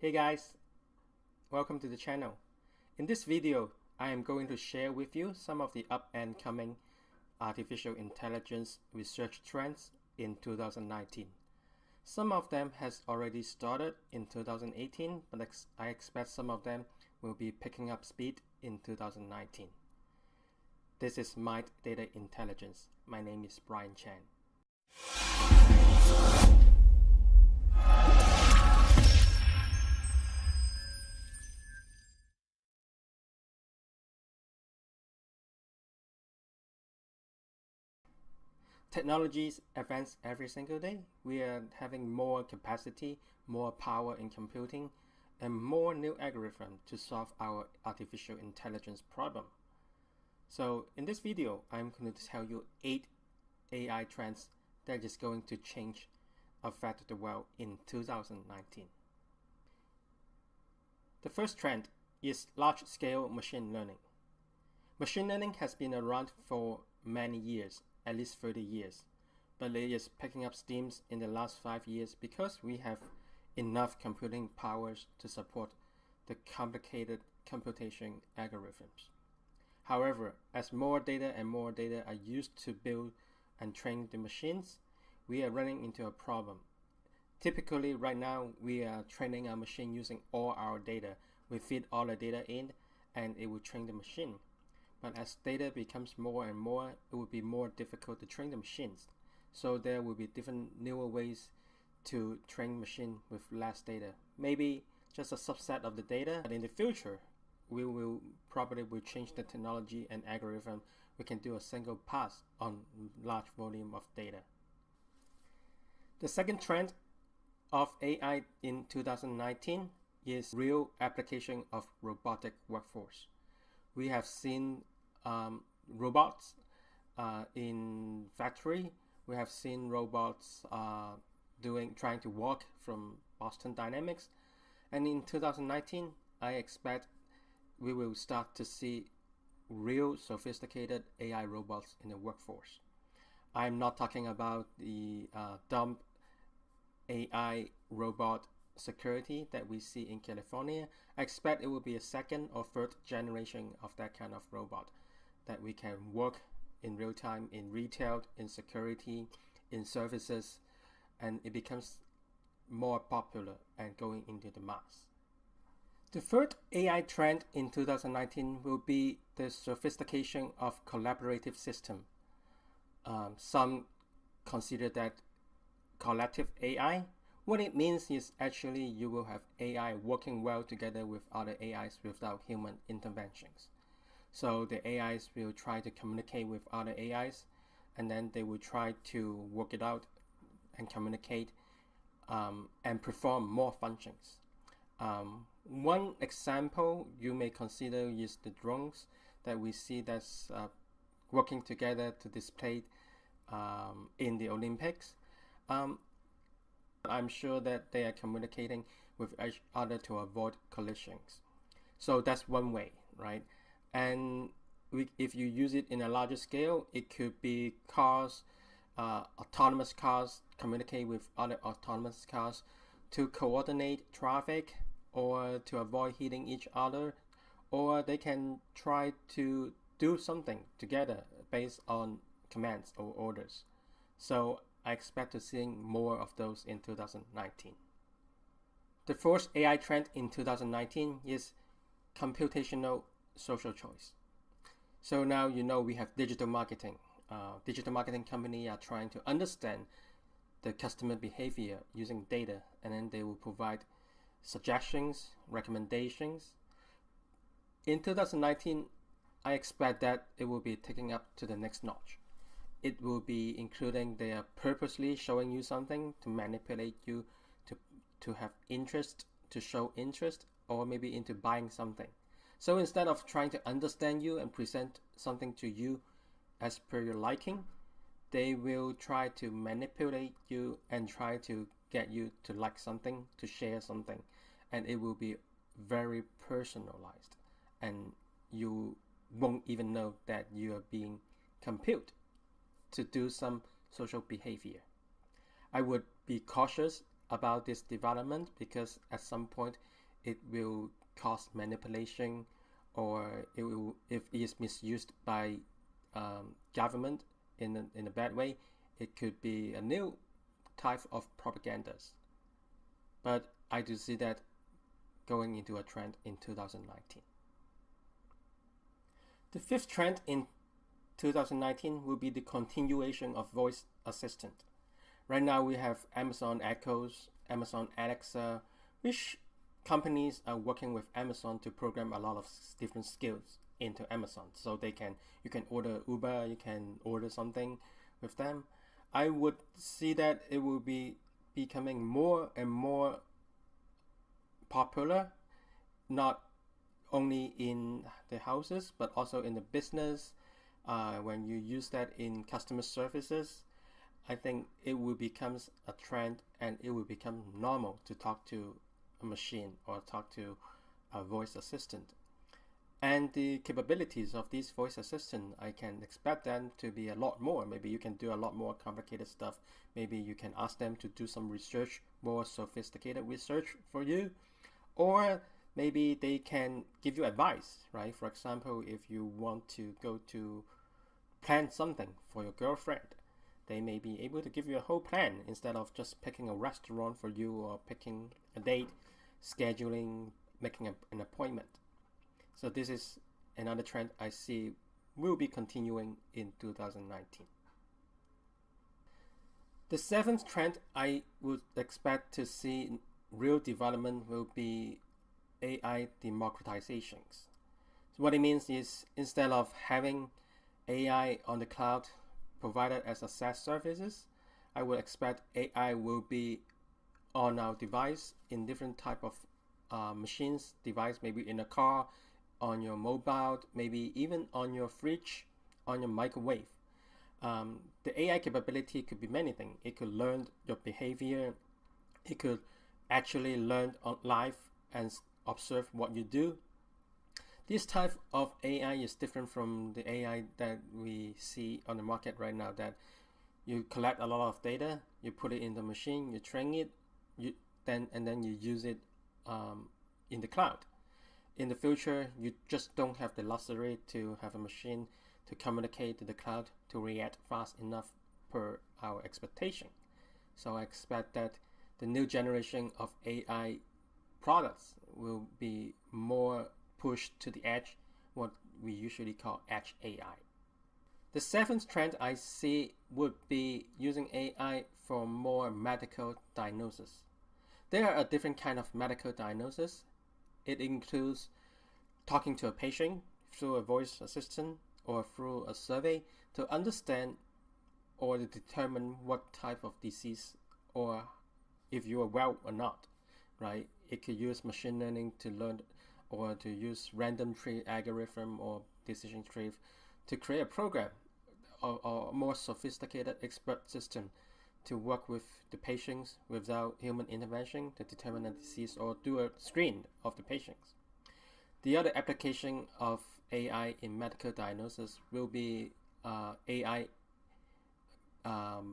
Hey guys, welcome to the channel. In this video, I am going to share with you some of the up and coming artificial intelligence research trends in 2019. Some of them has already started in 2018, but I expect some of them will be picking up speed in 2019. This is Mind Data Intelligence. My name is Brian Chan. Technologies advance every single day. We are having more capacity, more power in computing, and more new algorithms to solve our artificial intelligence problem. So in this video, I'm going to tell you 8 AI trends that is going to affect the world in 2019. The first trend is large-scale machine learning. Machine learning has been around for many years, at least 30 years, but it is picking up steam in the last 5 years because we have enough computing powers to support the complicated computation algorithms. However, as more data and more data are used to build and train the machines, we are running into a problem. Typically, right now, we are training our machine using all our data. We feed all the data in, and it will train the machine. But as data becomes more and more, it will be more difficult to train the machines. So there will be different newer ways to train machine with less data. Maybe just a subset of the data, but in the future, we will probably change the technology and algorithm. We can do a single pass on large volume of data. The second trend of AI in 2019 is real application of robotic workforce. We have seen robots in factory. We have seen robots trying to walk from Boston Dynamics. And in 2019, I expect we will start to see real sophisticated AI robots in the workforce. I'm not talking about the dumb AI robot security that we see in California. I expect it will be a second or third generation of that kind of robot that we can work in real time in retail, in security, in services, and it becomes more popular and going into the mass. The third AI trend in 2019 will be the sophistication of collaborative system. Some consider that collective AI. What it means is actually you will have AI working well together with other AIs without human interventions. So the AIs will try to communicate with other AIs, and then they will try to work it out and communicate and perform more functions. One example you may consider is the drones that we see that's working together to display in the Olympics. I'm sure that they are communicating with each other to avoid collisions. So that's one way, right? And if you use it in a larger scale, it could be cars, autonomous cars communicate with other autonomous cars to coordinate traffic or to avoid hitting each other, or they can try to do something together based on commands or orders. So I expect to see more of those in 2019. The fourth AI trend in 2019 is computational social choice. So now you know we have digital marketing. Digital marketing companies are trying to understand the customer behavior using data, and then they will provide suggestions, recommendations. In 2019, I expect that it will be taking up to the next notch. It will be including they are purposely showing you something to manipulate you to have interest, to show interest, or maybe into buying something. So instead of trying to understand you and present something to you as per your liking, they will try to manipulate you and try to get you to like something, to share something, and it will be very personalized, and you won't even know that you are being computed to do some social behavior. I would be cautious about this development because at some point it will cause manipulation, or it will, if it is misused by government in a bad way, it could be a new type of propagandas. But I do see that going into a trend in 2019. The fifth trend in 2019 will be the continuation of voice assistant. Right now we have Amazon Echoes, Amazon Alexa, which companies are working with Amazon to program a lot of different skills into Amazon. So you can order Uber, you can order something with them. I would see that it will be becoming more and more popular, not only in the houses, but also in the business. When you use that in customer services, I think it will become a trend and it will become normal to talk to a machine or talk to a voice assistant. And the capabilities of these voice assistant, I can expect them to be a lot more. Maybe you can do a lot more complicated stuff. Maybe you can ask them to do some research, more sophisticated research for you. Or maybe they can give you advice, right? For example, if you want to go to plan something for your girlfriend, they may be able to give you a whole plan instead of just picking a restaurant for you or picking a date, scheduling, making an appointment. So this is another trend I see will be continuing in 2019. The seventh trend I would expect to see real development will be AI democratizations. So what it means is instead of having AI on the cloud provided as a SaaS services, I would expect AI will be on our device in different type of machines, device, maybe in a car, on your mobile, maybe even on your fridge, on your microwave. The AI capability could be many things. It could learn your behavior. It could actually learn on live and observe what you do. This type of AI is different from the AI that we see on the market right now, that you collect a lot of data, you put it in the machine, you train it, and then you use it in the cloud. In the future, you just don't have the luxury to have a machine to communicate to the cloud to react fast enough per our expectation. So I expect that the new generation of AI products will be more pushed to the edge, what we usually call edge AI. The seventh trend I see would be using AI for more medical diagnosis. There are a different kind of medical diagnosis. It includes talking to a patient through a voice assistant or through a survey to understand or to determine what type of disease or if you are well or not, right? It could use machine learning to learn or to use random tree algorithm or decision tree to create a program or more sophisticated expert system to work with the patients without human intervention to determine a disease or do a screen of the patients. The other application of AI in medical diagnosis will be AI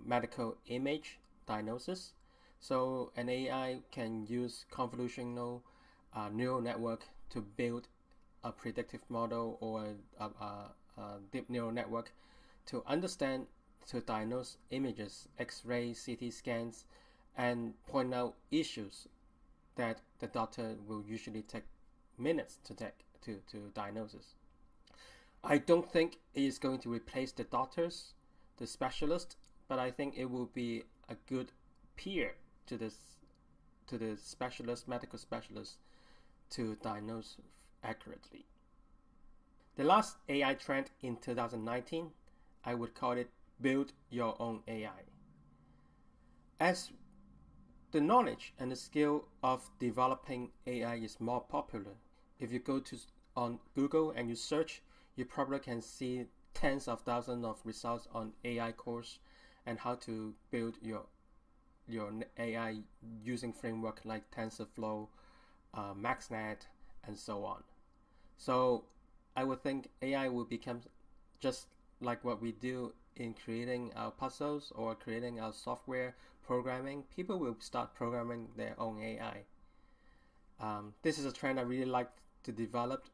medical image diagnosis. So an AI can use convolutional neural network to build a predictive model or a deep neural network to understand, to diagnose images, X-ray, CT scans, and point out issues that the doctor will usually take minutes to diagnosis. I don't think it is going to replace the doctors, the specialists, but I think it will be a good peer to the medical specialists to diagnose accurately. The last AI trend in 2019, I would call it build your own AI. As the knowledge and the skill of developing AI is more popular, if you go on Google and you search, you probably can see tens of thousands of results on AI course and how to build your AI using framework like TensorFlow, MaxNet, and so on. So I would think AI will become just like what we do in creating our puzzles or creating our software programming. People will start programming their own AI. This is a trend I really like to develop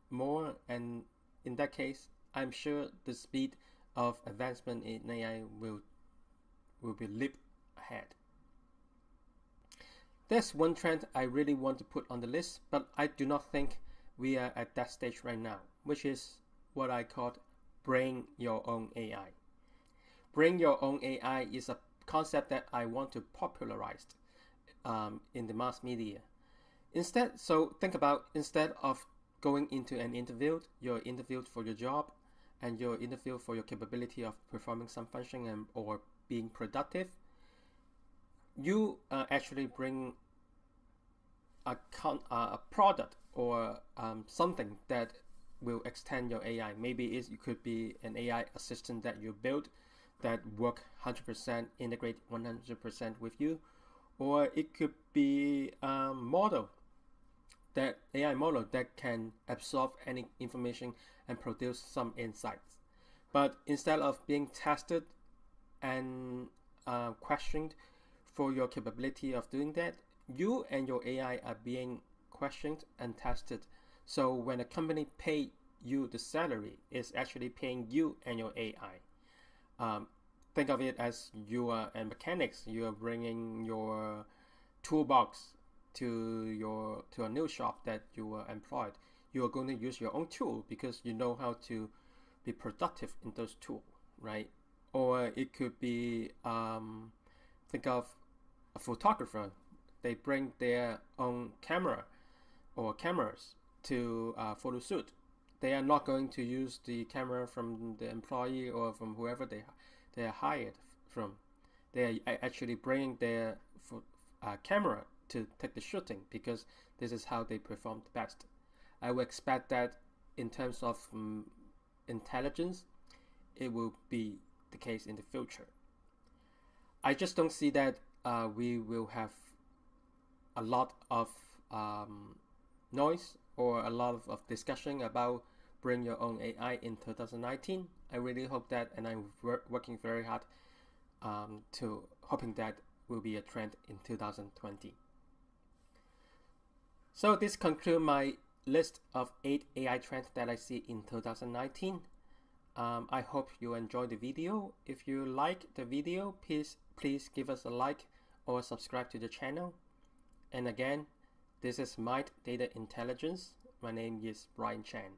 more, and in that case, I'm sure the speed of advancement in AI will be leap ahead. There's one trend I really want to put on the list, but I do not think we are at that stage right now, which is what I call bring your own AI. Bring your own AI is a concept that I want to popularize in the mass media. Instead of going into an interview, you're interviewed for your job and you're interviewed for your capability of performing some function or being productive, you actually bring a product or something that will extend your AI. Maybe it could be an AI assistant that you build that work 100%, integrate 100% with you, or it could be a model, that AI model that can absorb any information and produce some insights. But instead of being tested and questioned for your capability of doing that, you and your AI are being questioned and tested. So when a company pay you the salary, it's actually paying you and your AI. Think of it as you are a mechanic. You are bringing your toolbox to a new shop that you are employed. You are going to use your own tool because you know how to be productive in those tools, right? Or it could be think of a photographer. They bring their own camera or cameras to a photo shoot. They are not going to use the camera from the employee or from whoever they are hired from. They are actually bringing their camera to take the shooting because this is how they perform the best. I would expect that in terms of intelligence, it will be the case in the future. I just don't see that we will have a lot of noise or a lot of discussion about bring your own AI in 2019. I really hope that, and I'm working very hard to hoping that will be a trend in 2020. So this concludes my list of 8 AI trends that I see in 2019. I hope you enjoyed the video. If you like the video, please give us a like or subscribe to the channel. And again, this is Mind Data Intelligence. My name is Brian Chan.